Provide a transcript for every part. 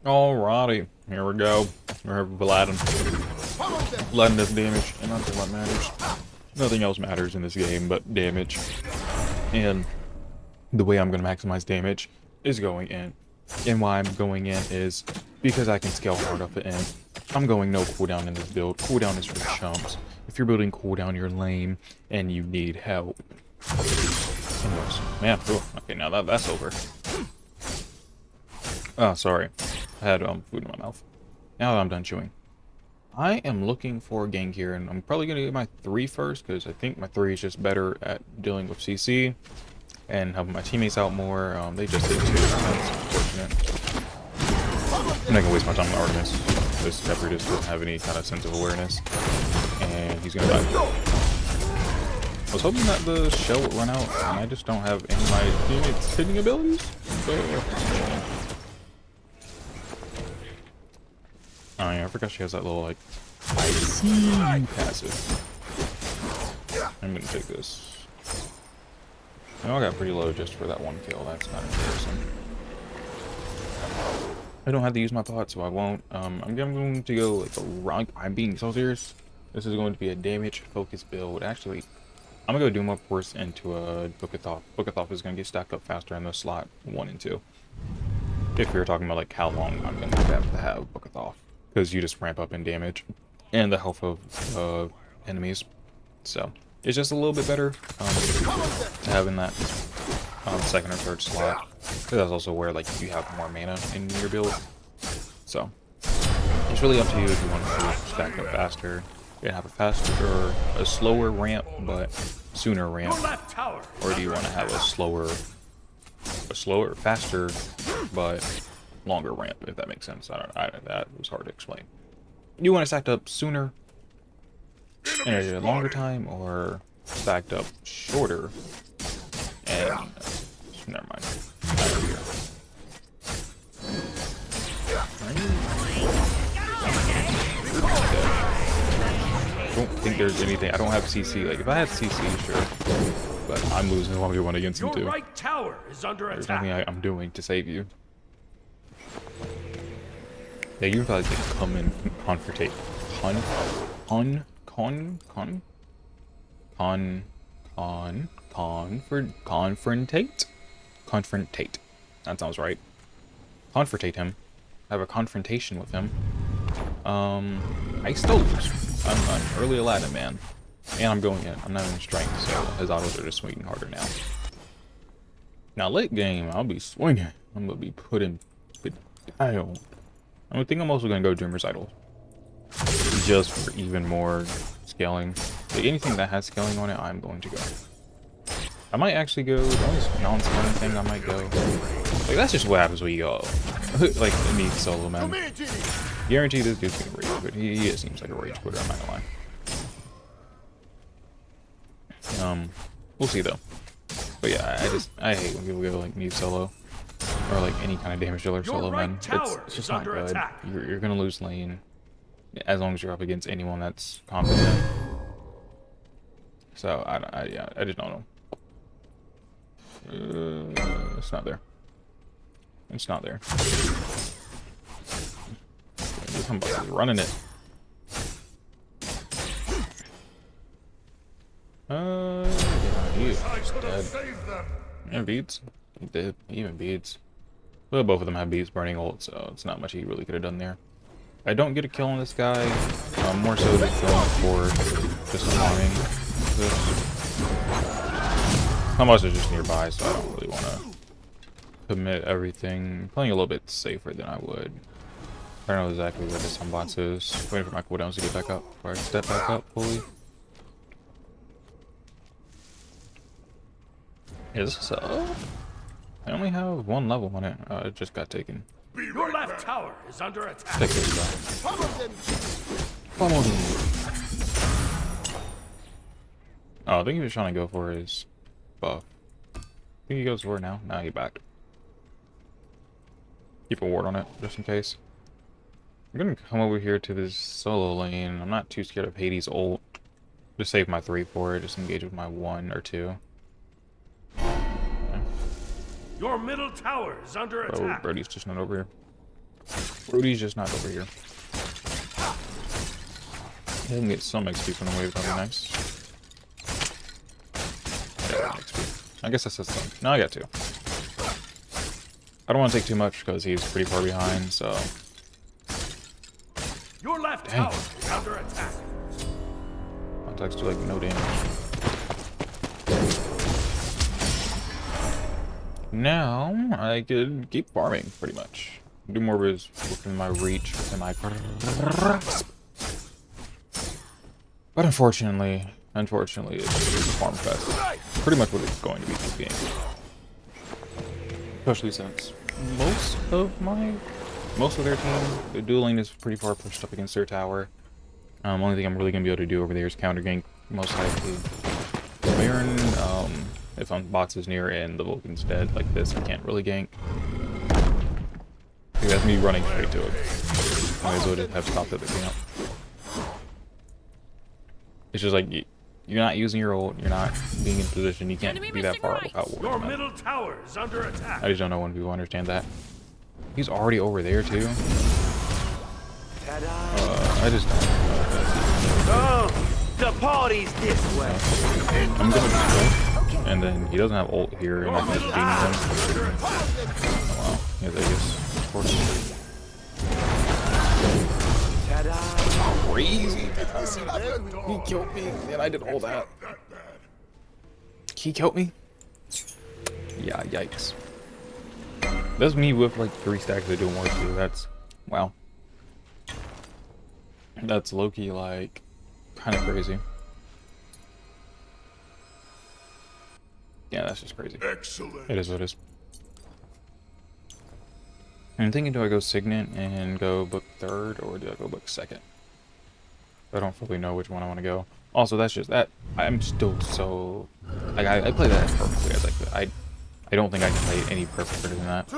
Alrighty, here we go. We're Aladdin. Aladdin does damage, and that's what matters. Nothing else matters in this game but damage. And the way I'm going to maximize damage is going in. And why I'm going in is because I can scale hard off the end. I'm going no cooldown in this build. Cooldown is for chumps. If you're building cooldown, you're lame, and you need help. Anyways, man, ooh, okay, now that's over. Oh, sorry. I had food in my mouth. Now that I'm done chewing. I am looking for a gank here, and I'm probably going to get my 3 first, because I think my 3 is just better at dealing with CC and helping my teammates out more. They just did 2, that's unfortunate. I'm not going to waste my time on Artemis. This Pepper just doesn't have any kind of sense of awareness, and he's going to die. I was hoping that the shell would run out, and I just don't have any of my teammates' hitting abilities. So, oh yeah, I forgot she has that little, like, I see you passive. I'm gonna take this. I know I got pretty low just for that 1 kill, that's not embarrassing. I don't have to use my pot, so I won't. I'm going to go, like, around. I'm being so serious. This is going to be a damage-focused build. Actually, I'm gonna go Doom Up Force into a Book of Thoth. Book of Thoth is gonna get stacked up faster in the slot 1 and 2. If you're talking about, like, how long I'm gonna have to have Book of Thoth. Because you just ramp up in damage and the health of enemies, so it's just a little bit better having that 2nd or 3rd slot. That's also where, like, you have more mana in your build, so it's really up to you if you want to stack up faster and have a faster or a slower ramp but sooner ramp, or do you want to have a slower, faster but longer ramp, if that makes sense. That was hard to explain. You want to stacked up sooner in a longer time, or stacked up shorter and never mind. I don't think there's anything. I don't have CC. Like, if I had CC, sure, but I'm losing 1v1 against him too. Your right tower is under There's attack. nothing I'm doing to save you. Yeah, you probably could come and confrontate. Confrontate. That sounds right. Confrontate him. Have a confrontation with him. I still lose. I'm an early Aladdin, man. And I'm going in. I'm not in strength, so his autos are just swinging harder now. Now, late game, I'll be swinging. I'm gonna be putting down. I think I'm also going to go Dreamer's Idol. Just for even more scaling. Like, anything that has scaling on it, I'm going to go. I might actually go, the only non-scaling thing I might go. Like, that's just what happens when you go. Like, me solo, man. Guarantee this dude's going to rage quit. He seems like a rage quitter, I'm not going to lie. We'll see, though. But yeah, I hate when people go, like, me solo. Or like any kind of damage dealer solo, man. It's just not good. You're gonna lose lane as long as you're up against anyone that's competent. So I just don't know. It's not there. It's not there. Somebody's running it. He's dead. Yeah, beats. He did. Even beats. Well, both of them have beats burning ult, so it's not much he really could have done there. I don't get a kill on this guy. More so than going for just farming this. My boss is just nearby, so I don't really want to commit everything. I'm playing a little bit safer than I would. I don't know exactly where this bots is. Waiting for my cooldowns to get back up before I step back up fully. Is so? I only have 1 level on it. It just got taken. Your left tower is under attack. Take this guy. Follow him. Oh, I think he was trying to go for his buff. I think he goes for it now. Now he backed. Keep a ward on it, just in case. I'm gonna come over here to this solo lane. I'm not too scared of Hades' ult. Just save my 3 for it. Just engage with my 1 or 2. Your middle tower is under attack. Brody's just not over here. Rudy's just not over here. He can get some XP from the wave, that'd be nice. Yeah, XP. I guess that's just some. No, I got two. I don't want to take too much because he's pretty far behind, so. Your left Dang. tower is under attack. Contacts do like no damage. Now I could keep farming pretty much. Do more of his within my reach, within my grasp. But unfortunately, it's a farm fest. Pretty much what it's going to be this game. Especially since most of their team, the dueling is pretty far pushed up against their tower. Only thing I'm really gonna be able to do over there is counter gank, most likely. Baron, if box is near and the Vulcan's dead like this, I can't really gank. That's me running straight to it. Might as well just have stopped at the camp. It's just like you're not using your ult, you're not being in position, you can't be that far without Your warning. middle tower is under attack. I just don't know when people understand that. He's already over there too. I just don't know. Oh, the party's this way. I'm gonna just go, and then he doesn't have ult here, and I can just beam him. Oh wow, yeah, I guess. Of course. Crazy. He killed me, and I did all that. He killed me? Yeah, yikes. That's me with like 3 stacks of doing more too. That's wow. That's low-key like kind of crazy. Yeah, that's just crazy. Excellent. It is what it is. I'm thinking, do I go Signet and go book 3rd, or do I go book 2nd? I don't fully know which one I want to go. Also, that's just that. I'm still so like I play that perfectly. I don't think I can play any perfecter than that.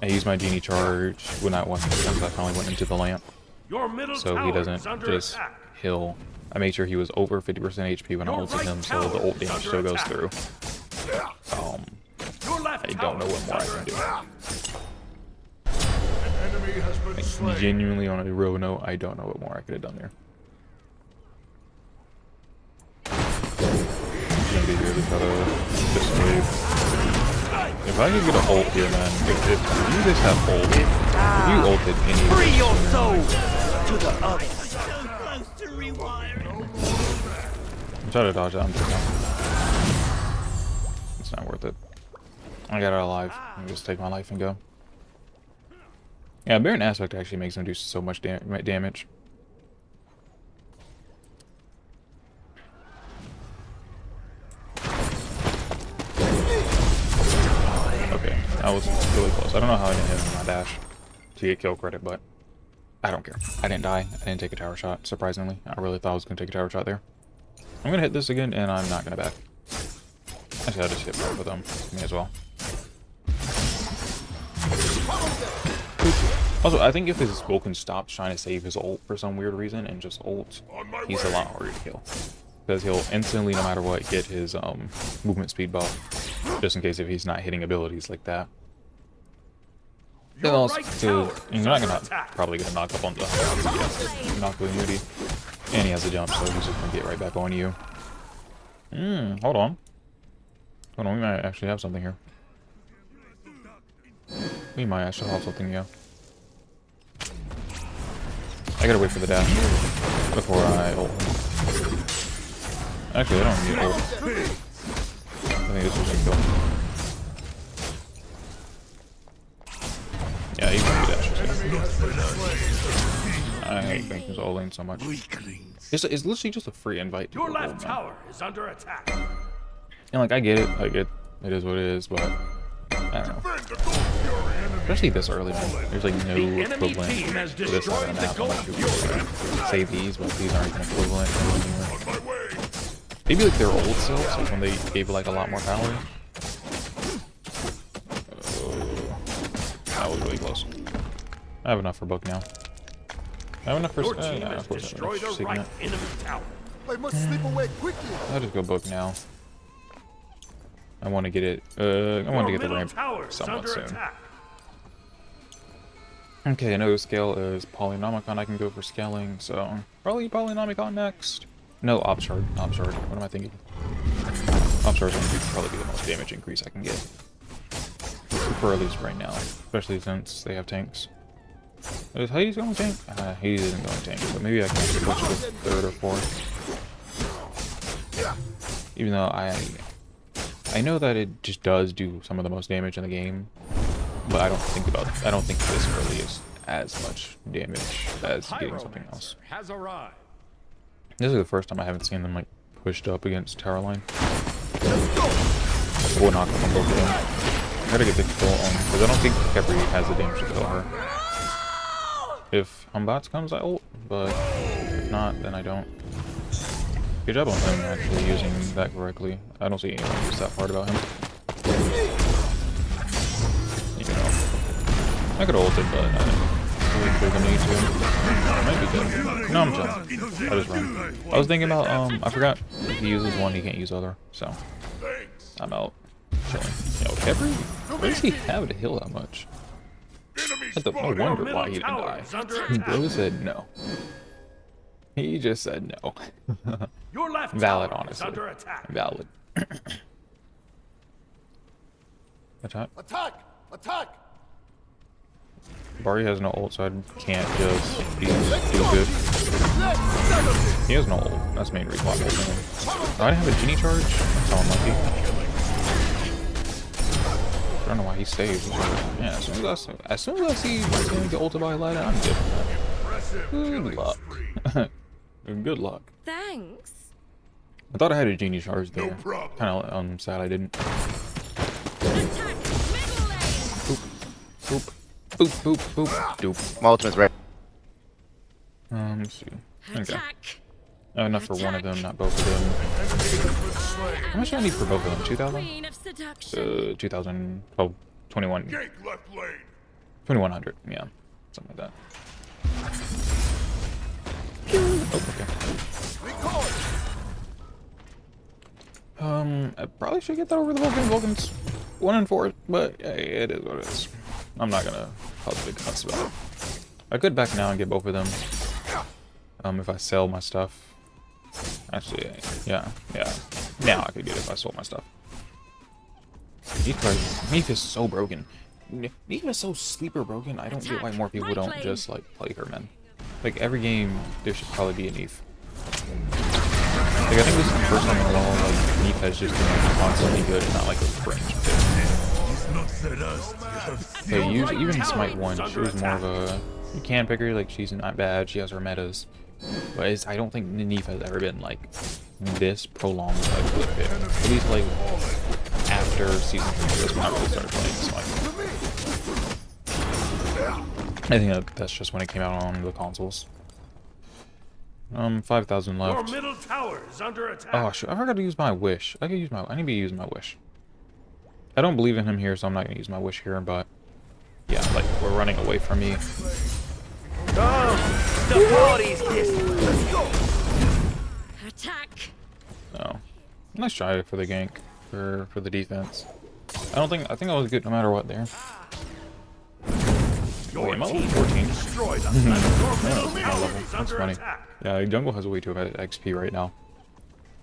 I use my genie charge when I once I finally went into the lamp, Your middle so tower he is doesn't under just attack. heal. I made sure he was over 50% HP when I Your ulted right him, so the tower ult is damage under still goes attack. through. Your left I don't know tower what more I is can under do. attack. An enemy has been slain. Genuinely, on a real note, I don't know what more I could have done there. Maybe really try to just wave. If I could get a ult here, man. If you guys have ult, if you ulted any Free your soul to the other. I'm trying to dodge that. I'm just not. It's not worth it. I got out alive. I can just take my life and go. Yeah, Baron Aspect actually makes him do so much damage. Okay, that was really close. I don't know how I didn't hit him on my dash to get kill credit, but I don't care. I didn't die. I didn't take a tower shot, surprisingly. I really thought I was going to take a tower shot there. I'm going to hit this again, and I'm not going to back. Actually, I'll just hit both of them. May as well. Also, I think if his Vulcan stops trying to save his ult for some weird reason and just ult, he's a lot harder to kill. Because he'll instantly, no matter what, get his movement speed buff. Just in case if he's not hitting abilities like that. Then Your also, right too, tower you're is not under gonna attack. probably gonna knock up on the knock with immunity. And he has a jump, so he's just gonna get right back on you. Hold on. Hold on, we might actually have something here. We might actually have something, yeah. I gotta wait for the dash before I ult him. Actually, I don't need ult. I think this was gonna kill him. Yeah, even the dash is I hate Banking's all lane so much. It's literally just a free invite to Your go left gold, man. tower is under attack. And like I get it, like it is what it is, but I don't know. Especially this early, man. There's like no enemy equivalent team has to this on destroyed the the map gold unless you save these, but these aren't even equivalent to anywhere. On my way. Maybe like their old selves, like when they gave like a lot more power. That was really close. I have enough for book now. I have enough for Your team yeah, has of course I have destroyed enough a for right Signet. enemy tower. I must slip away quickly. I'll just go book now. I want to get it. I want to Your get the middle ramp tower is somewhat under soon. attack. Okay, another scale is Polynomicon. I can go for scaling, so probably Polynomicon next. No, Obshard. Obshard. What am I thinking? Obshard's going to probably be the most damage increase I can get. For at least right now, especially since they have tanks. Is Hades going tank? Hades isn't going tank, so maybe I can actually push to third or fourth. Even though I know that it just does do some of the most damage in the game, but I don't think this really is as much damage as getting something else. Has arrived. This is the first time I haven't seen them like pushed up against Tower Line. We'll knock them on both of them. I gotta get the kill on, because I don't think Kepri has the damage to kill her. If Humbats comes, I ult, but if not, then I don't. Good job on him actually using that correctly. I don't see anyone use that part about him. You know, I could ult it, but I don't think there's a need to. Might be good. No, I'm chilling. I just run. I was thinking about, I forgot if he uses one, he can't use other, so I'm out. Chilling. Yo, Kepri? Why does he have to heal that much? I wonder why he didn't die. Bro said no. He just said no. Your left Valid, tower is honestly. under attack. Valid. Attack. Attack! Attack! Bari has no ult, so I can't just be stupid. He has no ult. That's the main reason why I'm ulting him. Oh, I didn't have a genie charge? That's so unlucky. I don't know why he saved. Yeah, as soon as I see he's gonna get ulted by Aladdin, I'm good. Good luck. Good luck. Thanks. I thought I had a genie charge there. Kind of sad I didn't. Attack middle lane. Boop, boop, boop, boop, boop, doop. My ultimate's ready. Let's see. Okay. Attack. Enough for one of them, not both of them. How much do I need for both of them? 2,000? Queen of seduction. 2,000. Oh, 21. Gank left lane. 2,100. Yeah, something like that. Oh, okay. I probably should get that over the Vulcan. Vulcan's 1 and 4, but hey, it is what it is. I'm not gonna cause a big fuss about it. I could back now and get both of them. If I sell my stuff. Actually, yeah. Now I could get it if I sold my stuff. Neef is so broken. Neef is so sleeper broken. I don't get why more people don't just like play her, man. Like every game, there should probably be a Neef. Like I think this is the first time in a while like Neef has just been like, constantly good and not like a fringe pick. Okay, even in Smite 1, she was more of a you can pick her, like she's not bad, she has her metas. But I don't think Neef has ever been like this prolonged like flip pick. At least like after season 3, that's when I really started playing Smite. I think that's just when it came out on the consoles. 5,000 Your left. middle tower is under attack. Oh shoot, I forgot to use my wish. I need to be using my wish. I don't believe in him here, so I'm not gonna use my wish here, but yeah, like we're running away from me. Oh, the party's this way. Attack. No. Nice try for the gank, for the defense. I think I was good no matter what there. Your Wait, am I team level 14? destroyed us. Your Yeah, middle that's my tower level. is That's under funny. attack. Yeah, Jungle has way too much XP right now.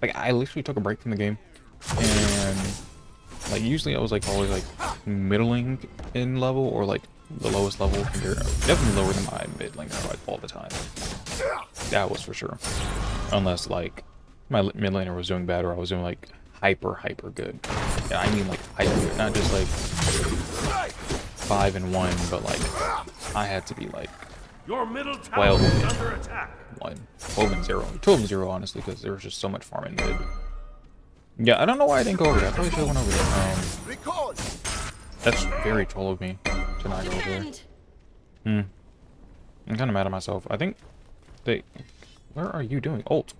Like I literally took a break from the game, and like usually I was like always like middling in level or like the lowest level compared, definitely lower than my mid laner like all the time. That was for sure. Unless like my mid laner was doing bad or I was doing like hyper good. Yeah, I mean like hyper good, not just like 5 and 1, but like I had to be like Your middle tower 12 is and under attack. 12 and 0. 12 and 0 honestly, because there was just so much farm in mid. Yeah, I don't know why I didn't go over there. I probably should have went over there. That's very troll of me to not go over there. Defend. I'm kind of mad at myself. I think they... Where are you doing? Ult.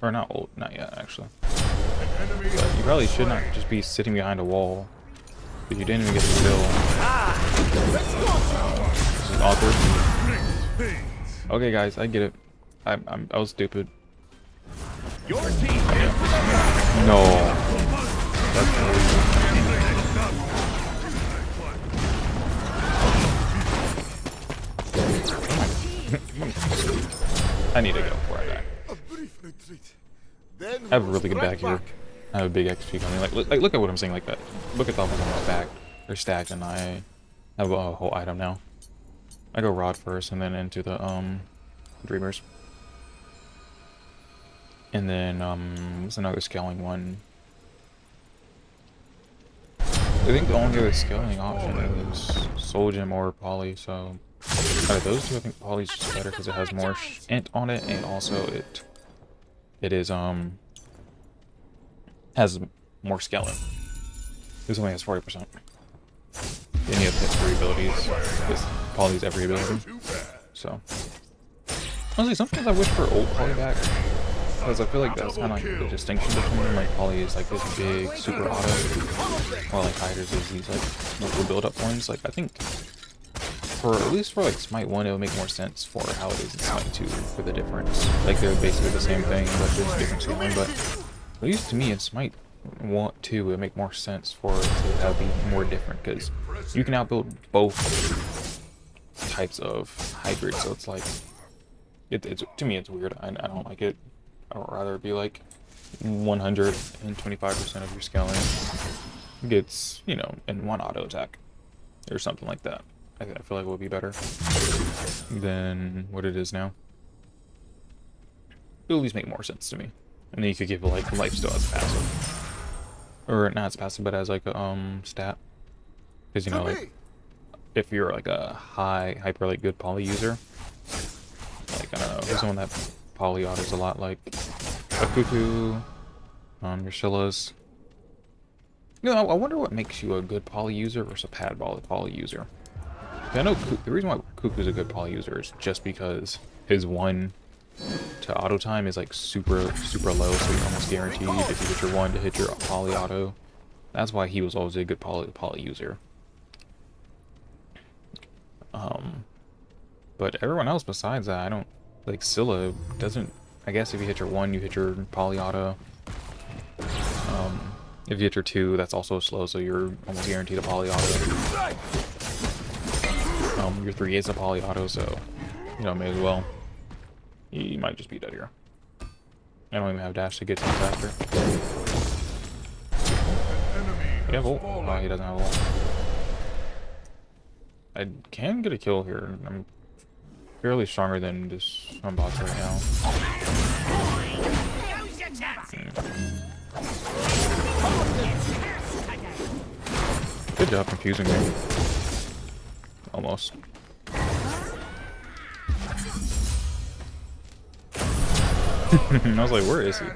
Or not ult. Not yet, actually. But you probably should not just be sitting behind a wall. Because you didn't even get the kill. This is awkward. Okay, guys, I get it. I was stupid. Your team No. That's crazy. I need to go before I die. A brief retreat. Then I have a really good back here. back. I have a big XP coming. Like look at what I'm saying. Like that. Look at the ones on my back. They're stacked, and I have a whole item now. I go rod first, and then into the dreamers, and then there's another scaling one. I think the only other scaling option is Soul Gem or Poly. So out of those two, I think Poly's just better because it has more int on it, and also it is has more scaling. This only has 40%. Then you have hit 3 abilities. This Poly's every ability. So honestly, sometimes I wish for old Poly back, because I feel like that's kind of like the distinction between them. Like Poly is like this big super auto, while like Hiders is these like multiple build up ones. Like I think for at least for like Smite 1, it would make more sense for how it is in Smite 2 for the difference. Like they're basically the same thing, but there's different scaling. But at least to me in Smite 2, it would make more sense for it to have be more different, because you can outbuild both types of hybrids. So it's like it's to me it's weird. I don't like it. I would rather be like 125% of your scaling gets, you know, in one auto attack or something like that. I feel like it would be better than what it is now. It would at least make more sense to me. And then you could give like life steal as passive, or not as passive, but as like a stat. Because you know, like if you're like a hyper like good poly user, like I don't know, there's someone that poly autos a lot, like a Cuckoo, your Shillas. You know, I wonder what makes you a good poly user versus a pad poly user. I know the reason why Cuckoo's a good poly user is just because his 1 to auto time is like super low, so you're almost guaranteed if you hit your 1 to hit your poly auto. That's why he was always a good poly user. But everyone else besides that, I don't like. Scylla doesn't. I guess if you hit your 1, you hit your poly auto. If you hit your 2, that's also slow, so you're almost guaranteed a poly auto. Your 3 is a poly auto, so you know, may as well. You might just be dead here. I don't even have dash to get to him faster. You have ult? Oh, he doesn't have ult. I can get a kill here. I'm fairly stronger than this bots right now. Good job confusing me. Almost. I was like, where is he? I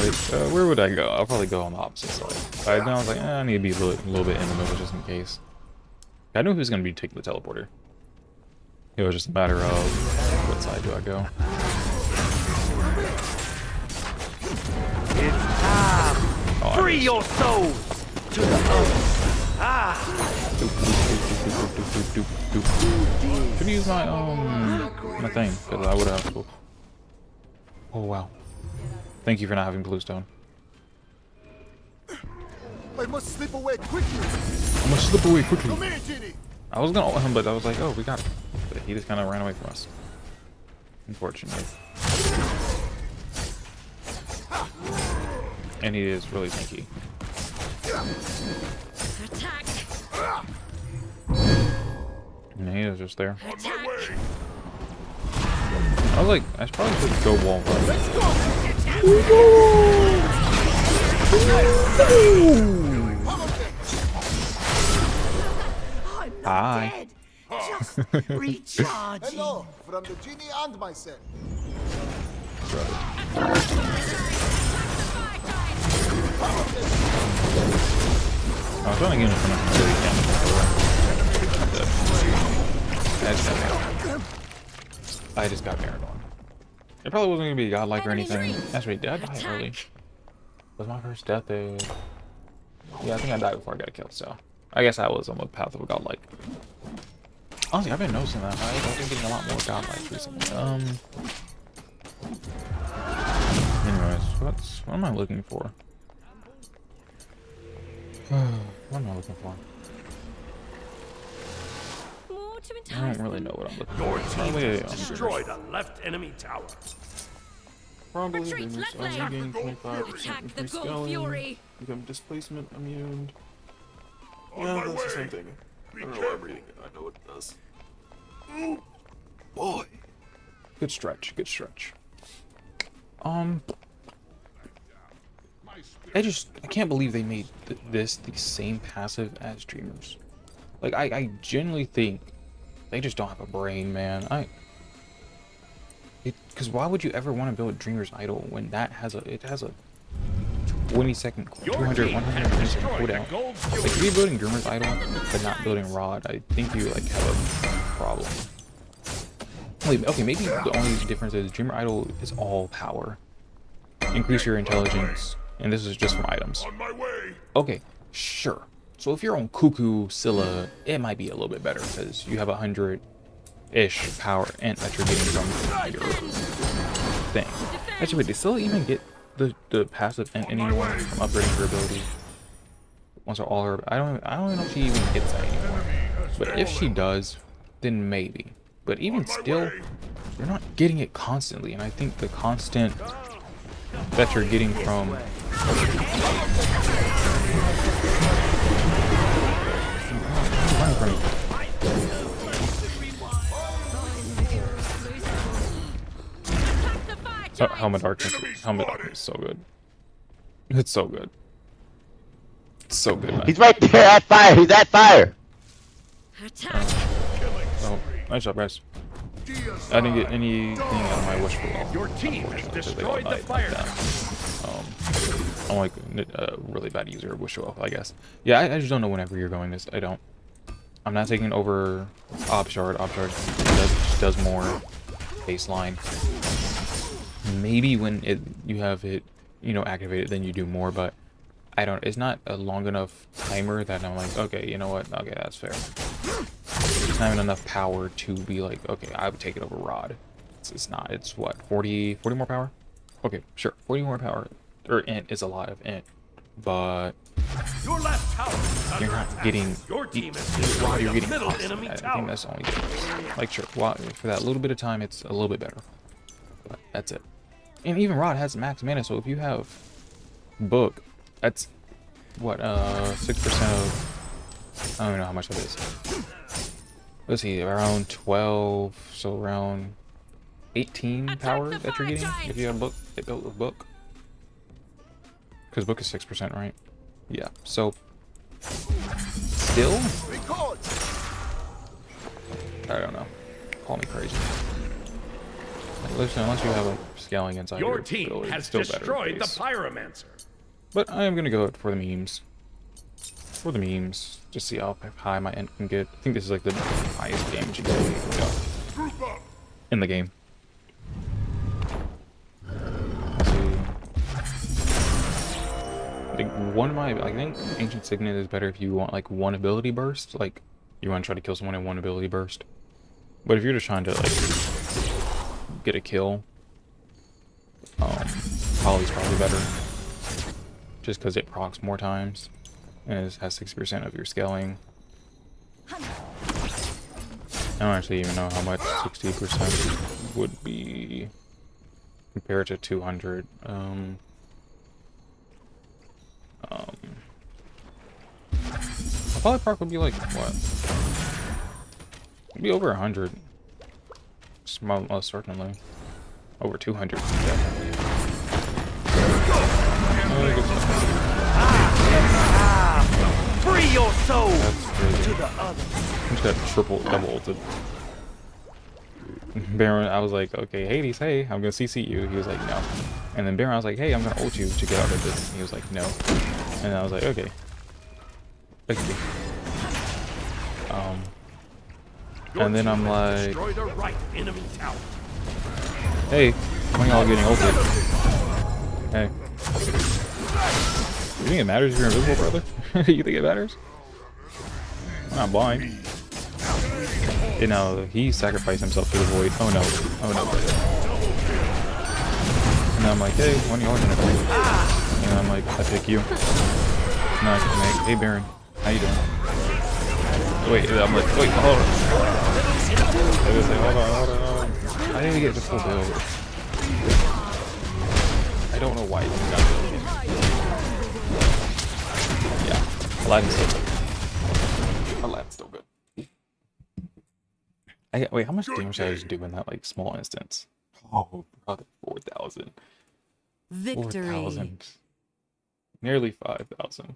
was like, where would I go? I'll probably go on the opposite side. I was like, I need to be a little bit in the middle just in case. I knew he was going to be taking the teleporter. It was just a matter of what side do I go. It's time. Free your souls to the others. Could use my my thing, because I would have. Oh wow! Thank you for not having bluestone. I must slip away quickly. I must slip away quickly. Come here, Genie. I was gonna ult him, but I was like, oh, we got it. But he just kind of ran away from us. Unfortunately. And he is really tanky. Attack! And he is just there. Attack! I was like, I probably should go wall run. Let's go. I'm not Hi. dead. Just recharging. Hello, from the Genie and myself. I was trying to get him from a really I just got married on. It probably wasn't gonna be godlike or anything. Actually, did I die early? Was my first death a... Yeah, I think I died before I got killed, so... I guess I was on the path of a godlike. Honestly, I've been noticing that. I've been getting a lot more godlike recently. Anyways, what am I looking for? What am I looking for? More to I entice don't really them. know what I'm looking Your for. team Probably has destroyed a left enemy tower. Probably Retreat, Dreamers left only lane. gain 25% Attack the increased Gold scaling, Fury. become displacement immune. On Yeah, my that's the way. same thing. I don't know why I'm reading it. I know what it does. Boy. Good stretch, good stretch. I can't believe they made this the same passive as Dreamers. Like, I genuinely think they just don't have a brain, man. Because why would you ever want to build Dreamer's Idol when it has a 20-second, 200, 120 second cooldown? Like, if you're building Dreamer's Idol but not building Rod, I think you like have a problem. Wait, okay, maybe the only difference is Dreamer Idol is all power. Increase your intelligence, and this is just from items. On my way. Okay, sure. So if you're on Cuckoo, Scylla, it might be a little bit better because you have 100-ish power int that you're getting from your thing. Actually, wait, did Scylla even get the passive int anymore from upgrading her ability? Once all her, I don't even know if she even gets that anymore. But if she does, then maybe. But even still, you're not getting it constantly, and I think the constant that you're getting from running from me. So, Helmet Darkness is so good. It's so good. It's so good, man. He's right there at fire. He's at fire. Attack. Oh, nice job, guys. I didn't get anything out of my wish for all. Your team has destroyed the fire tower. I'm like a really bad user of wish off, I guess. Yeah, I just don't know whenever you're going this. I don't. I'm not taking over Obshard. Obshard does more baseline. Maybe when you have it, activated, then you do more. But I don't. It's not a long enough timer that I'm like, okay, you know what? Okay, that's fair. It's not even enough power to be like, okay, I would take it over Rod. It's not. It's what, 40 more power? Okay, sure, 40 more power. Or int is a lot of int, but Your left tower is you're under not attack. getting Your team has Rod. destroyed You're the getting middle constant. enemy I think tower. that's the only difference. Like, sure, for that little bit of time, it's a little bit better. But that's it. And even Rod has max mana, so if you have Book, that's what 6% of. I don't even know how much that is. Let's see, around 12, so around 18 power that you're getting if you have Book. It built with Book. Because Book is 6%, right? Yeah. So still, Record. I don't know. Call me crazy. Like, listen, unless you have like scaling inside Your your team ability, has it's still better destroyed the base. pyromancer. But I am gonna go for the memes. For the memes, just see how high my int can get. I think this is like the highest damage you can go Group up. in the game. Let's see. Like I think Ancient Signet is better if you want like one ability burst. Like you want to try to kill someone in one ability burst. But if you're just trying to like get a kill, Holly's probably better. Just because it procs more times. And it has 60% of your scaling. I don't actually even know how much 60% would be compared to 200. I'll probably proc would be like, what? It'd be over 100. Most certainly. Over 200, definitely. Free your soul That's crazy. to the other. I just got double ulted. Baron, I was like, okay, Hades, hey, I'm gonna CC you. He was like, no. And then Baron, I was like, hey, I'm gonna ult you to get out of this. And he was like, no. And I was like, okay. Thank you. Your And then team I'm has like, destroyed a right enemy tower. hey, when y'all getting ulted? Hey. You think it matters if you're invisible, brother? You think it matters? I'm not blind. You know, he sacrificed himself to the void. Oh no. Oh no. And I'm like, hey, when y'all gonna play? And I'm like, I pick you. And I'm like, hey Baron, how you doing? Wait, I'm like, wait, hold on. on. I didn't get the full build. I don't know why it got built. Yeah, Aladdin's still good. Aladdin's still good. Wait, how much damage did I just do in that like small instance? Oh, brother, 4,000. Victory. 4,000. Nearly 5,000.